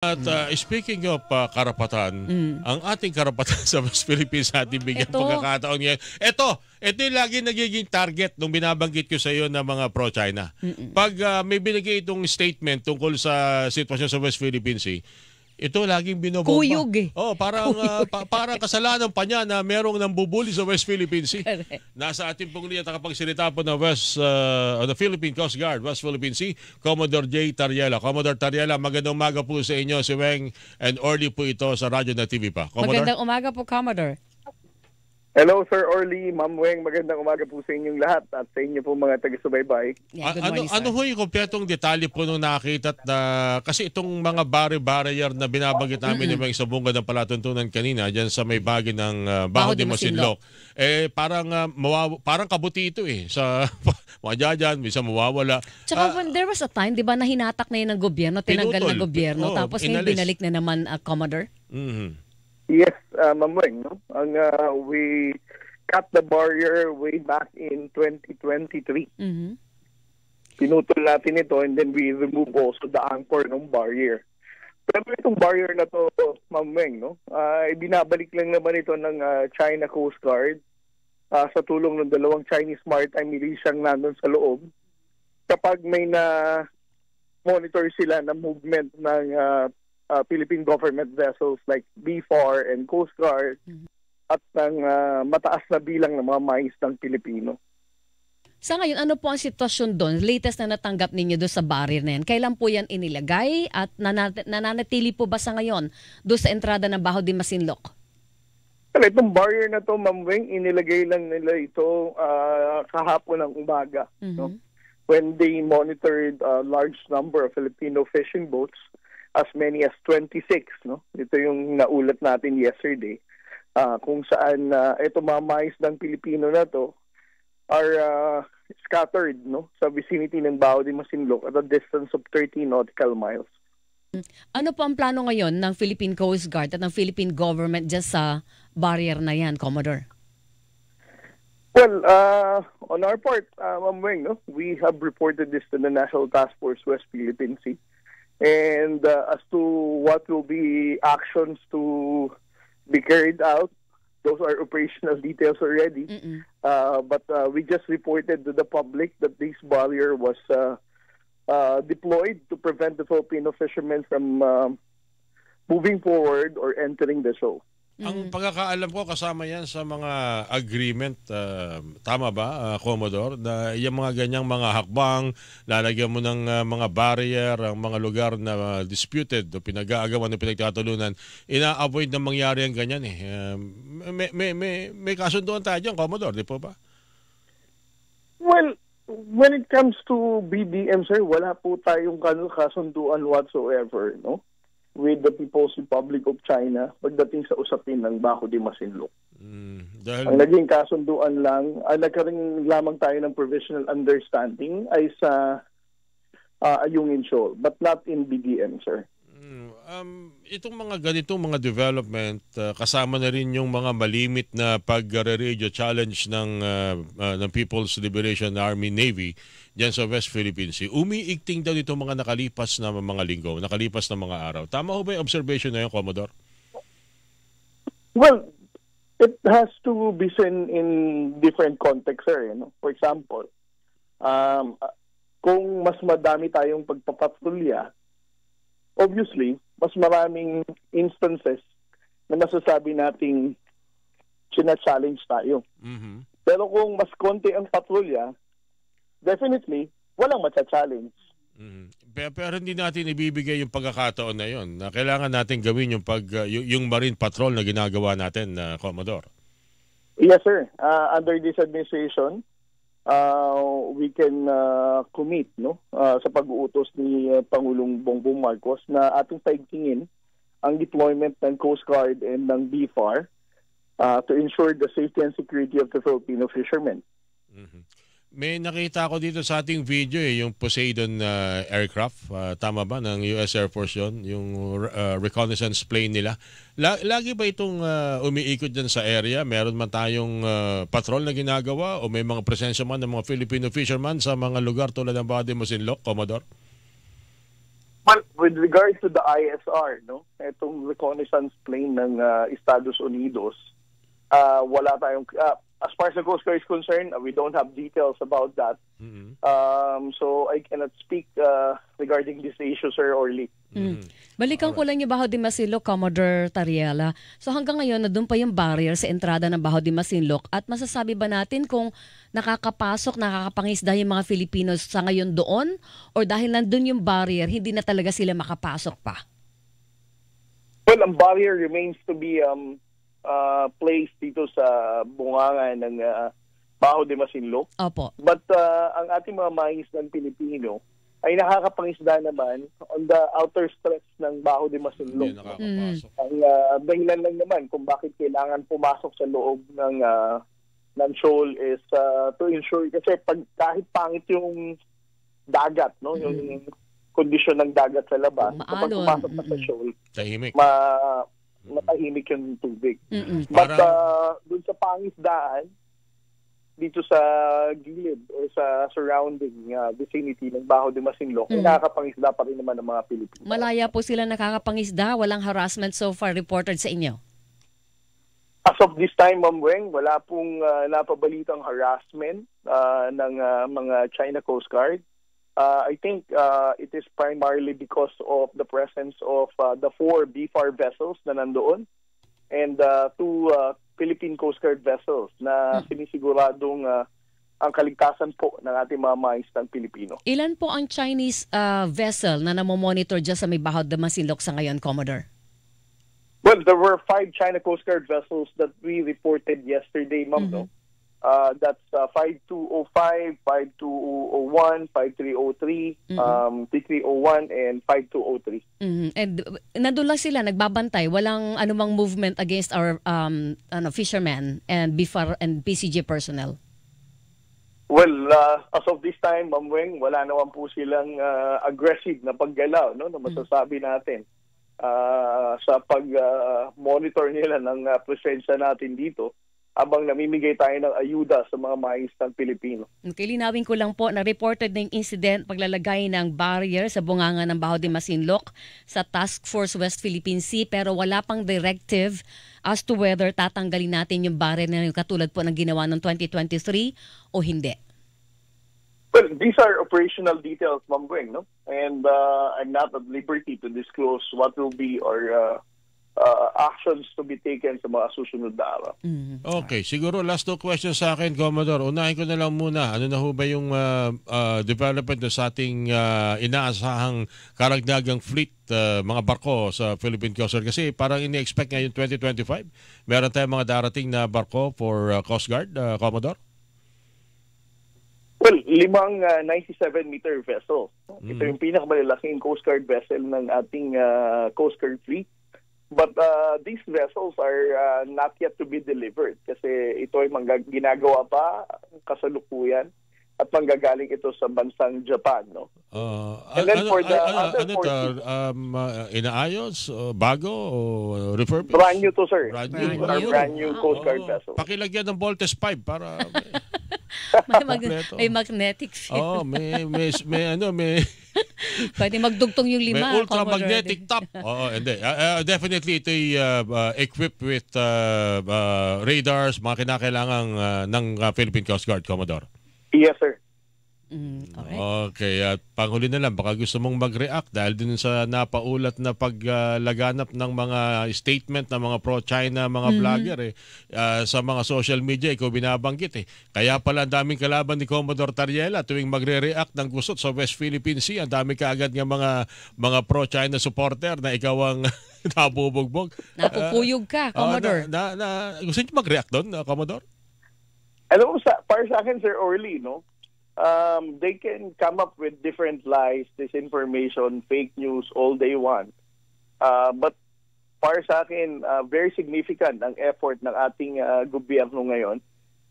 At speaking of karapatan, ang ating karapatan sa West Philippines sa ating bigyan pagkakataon ngayon. Ito yung lagi nagiging target nung binabanggit ko sa iyo ng mga pro-China. Pag may binigay itong statement tungkol sa sitwasyon sa West Philippines, ito laging binobomba. Kuyog Oh, parang kasalanan pa niya na merong nambubuli sa West Philippines Sea. Nasa ating pong liya takapagsalita po ng the Philippine Coast Guard, West Philippine Sea, Commodore J. Tariela. Commodore Tariela, magandang umaga po sa inyo, si Weng and Orly po ito sa radyo na TV pa. Commodore? Magandang umaga po, Commodore. Hello, Sir Orly, Ma'am Weng. Magandang umaga po sa inyong lahat at sa inyo po mga taga-subaybay. Yeah, good morning, ano ho yung kompletong detalye po nung nakita na kasi itong mga barrier na binabanggit namin yung sa bunga ng palatuntunan kanina dyan sa may bagi ng Baho de Masinloc. Parang kabuti ito sa mga dyan, minsan mawawala. Tsaka when there was a time, di ba, na hinatak na yun ng gobyerno, tinanggal ng gobyerno, tapos ngayon binalik na naman, Commodore? Yes, Ma'am Weng, no? We cut the barrier way back in 2023. Pinutol natin ito and then we remove also the anchor ng barrier. Pero itong barrier na to, Ma'am Weng, no? Binabalik lang naman ito ng China Coast Guard sa tulong ng dalawang Chinese maritime militia nandun sa loob. Kapag may na-monitor sila ng movement ng Philippine government vessels like BFAR and Coast Guard at ng mataas na bilang ng mga mais ng Pilipino. Sa ngayon, ano po ang sitwasyon doon? Latest na natanggap ninyo doon sa barrier na yan. Kailan po yan inilagay at nananatili po ba sa ngayon doon sa entrada ng Baho de Masinloc? Itong barrier na to, Ma'am Weng, inilagay lang nila ito kahapon ng umaga. No? When they monitored a large number of Filipino fishing boats, as many as 26, no? Ito yung naulat natin yesterday, kung saan ito mga mais ng Pilipino na to are scattered, no, sa vicinity ng Baho de Masinloc at a distance of 30 nautical miles. Ano po ang plano ngayon ng Philippine Coast Guard at ng Philippine government dyan sa barrier na yan, Commodore? Well, on our part, Ma'am Weng, no, we have reported this to the National Task Force West Philippine Sea. And as to what will be actions to be carried out, those are operational details already. But we just reported to the public that this barrier was deployed to prevent the Filipino fishermen from moving forward or entering the show. Ang pagkakaalam ko kasama yan sa mga agreement, tama ba, Commodore, na yung mga ganyang mga hakbang, lalagyan mo ng mga barrier, ang mga lugar na disputed o pinag-aagawan o pinagtatulunan, ina-avoid na mangyari ang ganyan may kasunduan tayo dyan, Commodore, di po ba? Well, when it comes to BDM, sir, wala po tayong kasunduan whatsoever, no? With the People's Republic of China pagdating sa usapin ng Baho de Masinloc. Ang naging kasunduan lang, nagkaroon lamang tayo ng provisional understanding ay sa Ayungin Shoal, but not in BDM, sir. Itong mga ganitong mga development, kasama na rin yung mga malimit na pag-radio challenge ng People's Liberation Army Navy dyan sa West Philippines Sea. Umiigting daw dito mga nakalipas na mga linggo, nakalipas na mga araw. Tama ho ba yung observation na yun, Commodore? Well, it has to be seen in different contexts, sir. You know? For example, kung mas madami tayong pagpapatrolya, obviously, mas maraming instances na masasabi nating sina-challenge tayo. Pero kung mas konti ang patrolya, definitely, walang matcha-challenge. Pero hindi natin ibibigay yung pagkakataon na yun na kailangan natin gawin yung marine patrol na ginagawa natin, Commodore. Yes, sir. Under this administration, we can commit, no, sa pag-uutos ni Pangulong Bongbong Marcos na ating paigtingin ang deployment ng Coast Guard and ng BFAR to ensure the safety and security of the Filipino fishermen. May nakita ko dito sa ating video yung Poseidon aircraft, tama ba, ng US Air Force yun, yung reconnaissance plane nila. Lagi ba itong umiikot dyan sa area? Meron man tayong patrol na ginagawa o may mga presensya man ng mga Filipino fishermen sa mga lugar tulad ng Baho de Masinloc, Commodore? Well, with regard to the ISR, no, itong reconnaissance plane ng Estados Unidos, wala tayong, as far as the Coast Guard is concerned, we don't have details about that. So I cannot speak regarding this issue, Sir Orly. Balikan ko lang yung Baho de Masinloc, Commodore Tariela. So hanggang ngayon, na doon pa yung barrier sa entrada ng Baho de Masinloc. At masasabi ba natin kung nakakapangisda yung mga Filipinos sa ngayon doon? O dahil nandun yung barrier, hindi na talaga sila makapasok pa? Well, ang barrier remains to be placed dito sa bunganga ng Baho de Masinloc. Opo. But ang ating mga mangisdang Pilipino ay nakakapangisda naman on the outer stretch ng Baho de Masinloc. Hindi nakakapasok. Ang dahilan lang naman kung bakit kailangan pumasok sa loob ng shoal is to ensure, kasi kahit pangit yung dagat, no, yung kondisyon ng dagat sa labas, kapag pumasok na sa shoal, tahimik. matahimik yung tubig. But Parang dun sa pangisdaan, dito sa gilid o sa surrounding vicinity ng Baho de Masinloc, nakakapangisda pa rin naman ng mga Pilipino. Malaya po sila nakakapangisda? Walang harassment so far reported sa inyo? As of this time, Ma'am Weng, wala pong napabalitang harassment ng mga China Coast Guard. I think it is primarily because of the presence of the 4 BFAR vessels na nandoon and 2 Philippine Coast Guard vessels na sinisiguradong ang kaligtasan po ng ating mga mangisdang Pilipino. Ilan po ang Chinese vessel na namomonitor dyan sa may Baho de Masinloc sa ngayon, Commodore? Well, there were 5 China Coast Guard vessels that we reported yesterday, Ma'am. No? That's 5205, 5201, 5303, 3301, and 5203. And nandun lang sila, nagbabantay. Walang anumang movement against our fishermen and BFAR and PCG personnel. Well, as of this time, Ma'am Weng, wala naman po silang aggressive na paggalaw, no, na masasabi natin sa pag-monitor nila ng presensya natin dito habang namimigay tayo ng ayuda sa mga mangisdang Pilipino. Okay, linawin ko lang po na reported na yung incident paglalagay ng barrier sa bunganga ng Baho de Masinloc sa Task Force West Philippine Sea, pero wala pang directive as to whether tatanggalin natin yung barrier na yung katulad po ng ginawa ng 2023 o hindi. Well, these are operational details, Ma'am Weng, no? And I'm not at liberty to disclose what will be our actions to be taken sa mga susunod na araw. Okay, siguro last 2 questions sa akin, Commodore. Unahin ko na lang muna. Ano na ho ba yung development sa ating inaasahang karagdagang fleet, mga barko sa Philippine Coast Guard? Kasi parang ini-expect ngayon 2025, meron tayong mga darating na barko for Coast Guard, Commodore? Well, 5 97-meter vessels. Ito yung pinakamalalaking Coast Guard vessel ng ating Coast Guard fleet. But these vessels are not yet to be delivered kasi ito ay ginagawa pa kasalukuyan at manggagaling ito sa bansang Japan, no? And then for the other inaayos, bago, o refurbished? Brand new to, sir. Brand new. Coast Guard vessel. Pakilagyan ng voltage pipe para may magnetic field. may Pwede magdugtong yung 5. May ultramagnetic top. Hindi. Definitely ito equipped with radars, mga kinakailangan ng Philippine Coast Guard, Commodore. Yes, sir. Okay. At panghuli na lang, baka gusto mong mag-react dahil din sa napaulat na paglaganap ng mga statement ng mga pro-China, mga vlogger sa mga social media, ikaw binabanggit. Kaya pala ang daming kalaban ni Commodore Tariela tuwing magre-react ng gusot sa West Philippine Sea. Ang dami kaagad ng mga pro-China supporter na ikaw ang nabubugbog. Napupuyog ka, Commodore. Gusto niyo mag-react doon, Commodore? Alam mo, para sa akin, Sir Orly, no? They can come up with different lies, disinformation, fake news all they want. But para sa akin, very significant ang effort ng ating gobyerno ngayon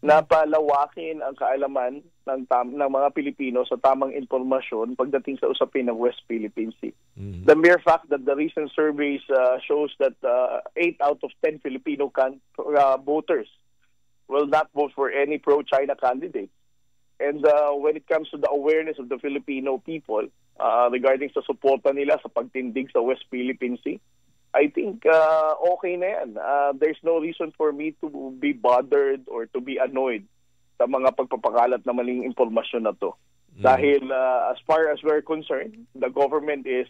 na palawakin ang kaalaman ng mga Pilipino sa tamang impormasyon pagdating sa usapin ng West Philippine Sea. The mere fact that the recent surveys shows that 8 out of 10 Filipino voters will not vote for any pro-China candidate. And when it comes to the awareness of the Filipino people, regarding sa suporta nila sa pagtindig sa West Philippine Sea, I think okay na yan. There's no reason for me to be bothered or to be annoyed sa mga pagpapakalat na maling impormasyon na to. Dahil as far as we're concerned, the government is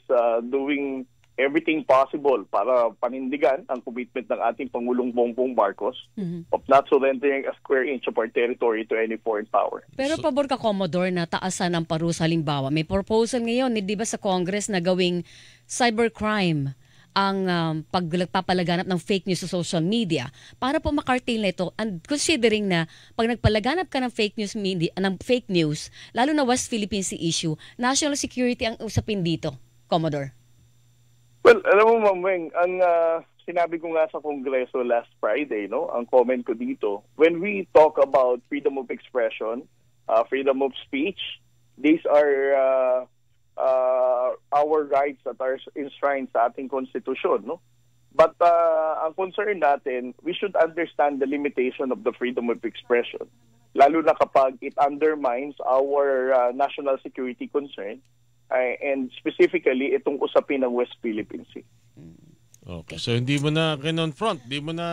doing everything possible para panindigan ang commitment ng ating Pangulong Bongbong Marcos of not surrendering a square inch of our territory to any foreign power. Pero pabor ka, Commodore, na taasan ang parusa. Halimbawa, may proposal ngayon, di ba sa Congress na gawing cybercrime ang pagpapalaganap ng fake news sa social media para po makartail na ito, and considering na pag nagpalaganap ka ng fake news, lalo na West Philippine Sea issue, national security ang usapin dito, Commodore. Well, alam mo, Ma'am Weng, ang sinabi ko nga sa Kongreso last Friday, no, ang comment ko dito, when we talk about freedom of expression, freedom of speech, these are our rights that are enshrined sa ating konstitusyon, no? But ang concern natin, we should understand the limitation of the freedom of expression, lalo na kapag it undermines our national security concern, and specifically itong usapin ng West Philippine Sea. Okay, so hindi mo na kinonfront, hindi mo na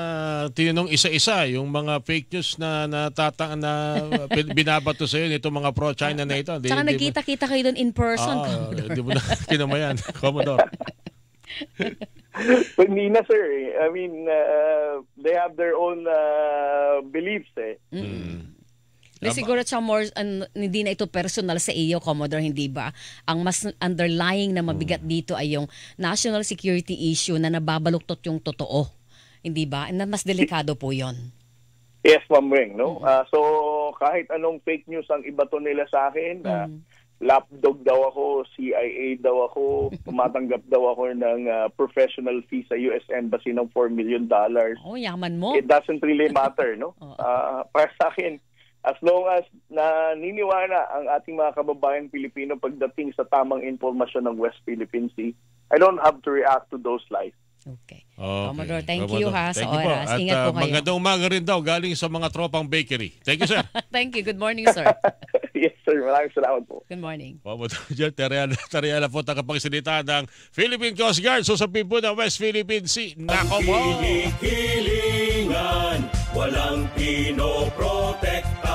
tinanong isa-isa yung mga fake news na binabato sa iyo nitong mga pro-China na ito. Tsaka nagkita-kita kayo doon in person. Hindi mo na kinamayan, Commodore. Hindi na, sir. I mean, they have their own beliefs, eh. Siguro sa more, hindi na ito personal sa iyo, Commodore, hindi ba? Ang mas underlying na mabigat dito ay yung national security issue na nababaluktot yung totoo. Hindi ba? And mas delikado po yon. Yes, Ma'am Weng, no? So, kahit anong fake news ang ibato nila sa akin, lapdog daw ako, CIA daw ako, tumatanggap daw ako ng professional fee sa US Embassy ng $4 million. Oh, yaman mo. It doesn't really matter, no? Para sa akin, as long as naniniwala ang ating mga kababayan Pilipino pagdating sa tamang informasyon ng West Philippine Sea, I don't have to react to those lies. Okay. Commodore, thank you sa oras. At ingat po kayo. magandang umaga rin daw galing sa mga tropang bakery. Thank you, sir. Thank you. Good morning, sir. Yes, sir. Maraming salamat po. Good morning. Tariala po tagapagsalita ng Philippine Coast Guard. Susapin po ng West Philippine Sea. Nako mo! Hilingan, walang pinoprotekta.